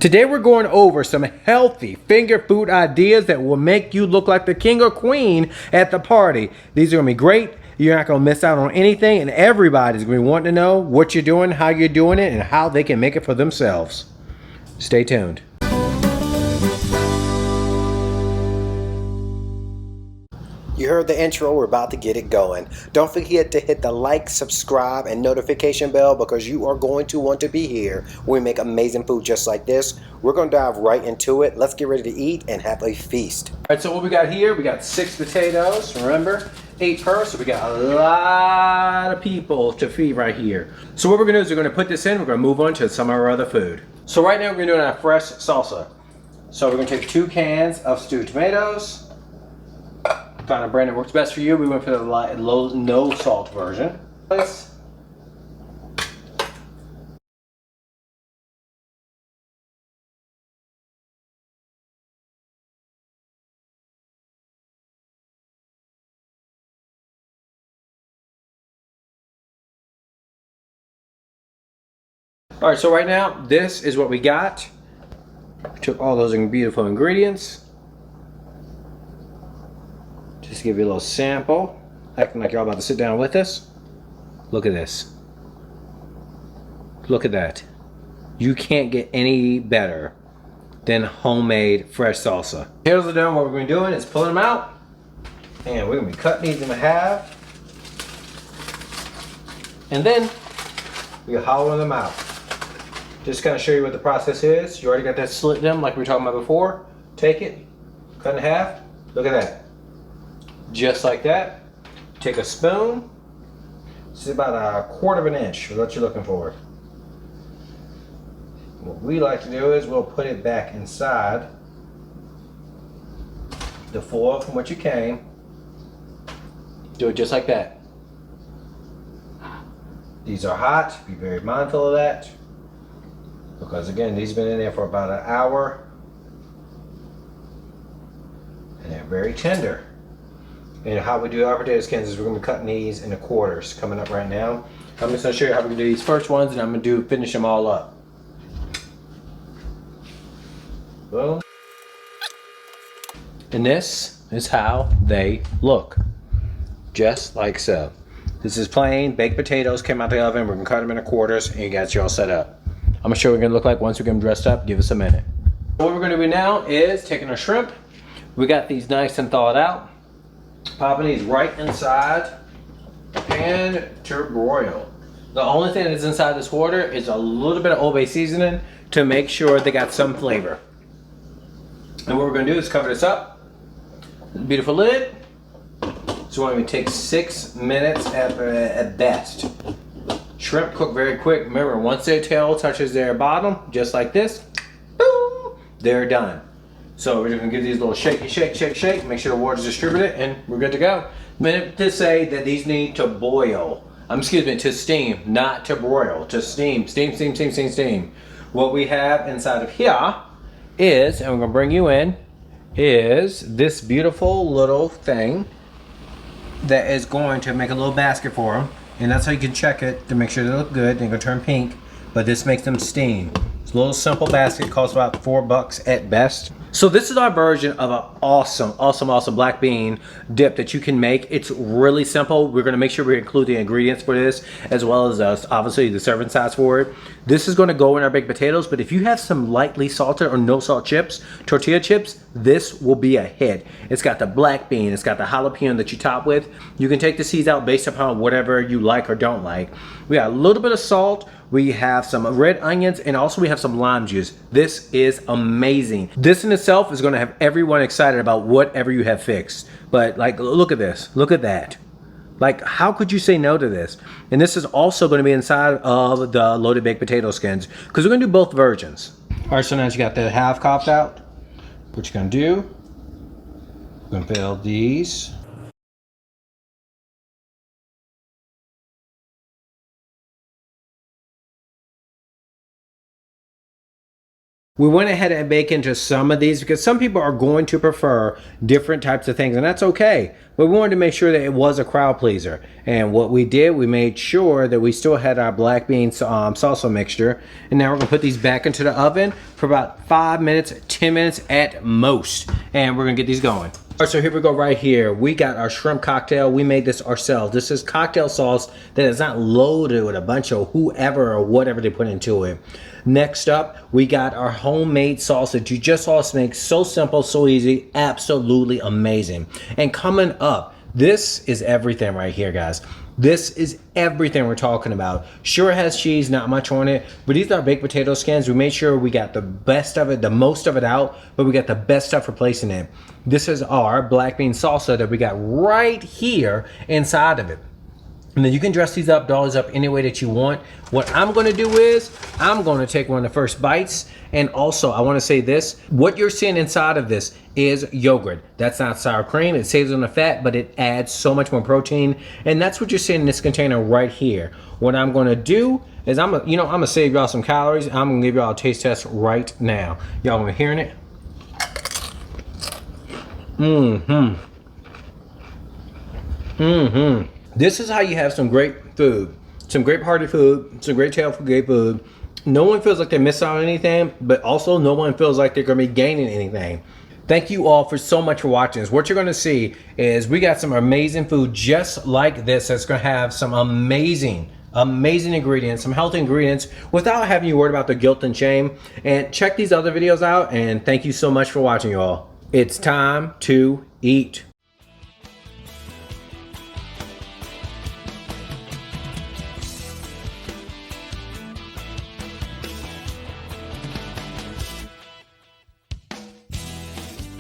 Today we're going over some healthy finger food ideas that will make you look like the king or queen at the party. These are going to be great. You're not going to miss out on anything, and everybody's going to be wanting to know what you're doing, how you're doing it, and how they can make it for themselves. Stay tuned. You heard the intro, we're about to get it going. Don't forget to hit the like, subscribe, and notification bell because you are going to want to be here when we make amazing food just like this. We're going to dive right into it. Let's get ready to eat and have a feast. All right, so what we got here, we got 6 potatoes, remember? 8 per, so we got a lot of people to feed right here. So what we're gonna do is we're gonna put this in, we're gonna move on to some of our other food. So right now we're gonna do our fresh salsa. So we're gonna take 2 cans of stewed tomatoes. Find a brand that works best for you. We went for the low, no salt version. All right, so right now, this is what we got. We took all those beautiful ingredients. Just to give you a little sample, acting like you're all about to sit down with us. Look at this. Look at that. You can't get any better than homemade fresh salsa. Here's the done. What we're going to be doing is pulling them out, and we're going to be cutting these in half, and then we're hollowing them out. Just kind of show you what the process is. You already got that slit them like we were talking about before. Take it, cut in half. Look at that. Just like that. Take a spoon. This is about a 1/4 of an inch, is what you're looking for. What we like to do is we'll put it back inside the foil from which you came. Do it just like that. These are hot. Be very mindful of that. Because again, these have been in there for about an hour. And they're very tender. And how we do our potato skins is we're going to be cutting these into quarters coming up right now. I'm just going to show you how we're going to do these first ones, and I'm going to finish them all up. Boom. And this is how they look. Just like so. This is plain baked potatoes, came out the oven. We're going to cut them into quarters, and you got you all set up. I'm going to show you what we're going to look like once we get them dressed up. Give us a minute. What we're going to do now is taking our shrimp. We got these nice and thawed out. Popping these right inside and to broil. The only thing that's inside this water is a little bit of Old Bay seasoning to make sure they got some flavor. And what we're going to do is cover this up. Beautiful lid. So we're going to take 6 minutes at best. Shrimp cook very quick. Remember, once their tail touches their bottom, just like this, boom, they're done. So we're just gonna give these a little shake, make sure the water's distributed, and we're good to go. Minute to say that these need to boil. Excuse me, to steam, not to broil, to steam, steam. What we have inside of here is, and we're gonna bring you in, is this beautiful little thing that is going to make a little basket for them. And that's how you can check it to make sure they look good. They're gonna turn pink, but this makes them steam. It's a little simple basket, costs about $4 at best. So this is our version of an awesome black bean dip that you can make. It's really simple. We're gonna make sure we include the ingredients for this, as well as obviously the serving size for it. This is gonna go in our baked potatoes, but if you have some lightly salted or no salt chips, tortilla chips, this will be a hit. It's got the black bean, it's got the jalapeno that you top with. You can take the seeds out based upon whatever you like or don't like. We got a little bit of salt. We have some red onions, and also we have some lime juice. This is amazing. This in itself is gonna have everyone excited about whatever you have fixed. But like, look at this, look at that. Like, how could you say no to this? And this is also gonna be inside of the loaded baked potato skins, because we're gonna do both versions. All right, so now you got the half copped out. What you're gonna do, we're gonna build these. We went ahead and baked into some of these because some people are going to prefer different types of things, and that's okay. But we wanted to make sure that it was a crowd pleaser. And what we did, we made sure that we still had our black bean salsa mixture. And now we're gonna put these back into the oven for about 5 minutes, 10 minutes at most. And we're gonna get these going. All right, so here we go right here. We got our shrimp cocktail. We made this ourselves. This is cocktail sauce that is not loaded with a bunch of whoever or whatever they put into it. Next up, we got our homemade sauce that you just saw us make. So simple, so easy, absolutely amazing. And coming up, this is everything right here, guys. This is everything we're talking about. Sure, it has cheese, not much on it, but these are baked potato skins. We made sure we got the best of it, the most of it out, but we got the best stuff replacing it. This is our black bean salsa that we got right here inside of it. And then you can dress these up, dollies up any way that you want. What I'm gonna do is, I'm gonna take one of the first bites. And also, I wanna say this, what you're seeing inside of this is yogurt. That's not sour cream, it saves on the fat, but it adds so much more protein. And that's what you're seeing in this container right here. What I'm gonna do is, I'm gonna save y'all some calories. I'm gonna give y'all a taste test right now. Y'all wanna hearing it? This is how you have some great food, some great party food, some great tailgate food. No one feels like they miss out on anything, but also no one feels like they're gonna be gaining anything. Thank you all for so much for watching this. What you're gonna see is we got some amazing food just like this that's gonna have some amazing ingredients, some healthy ingredients without having you worried about the guilt and shame. And check these other videos out, and thank you so much for watching, y'all. It's time to eat.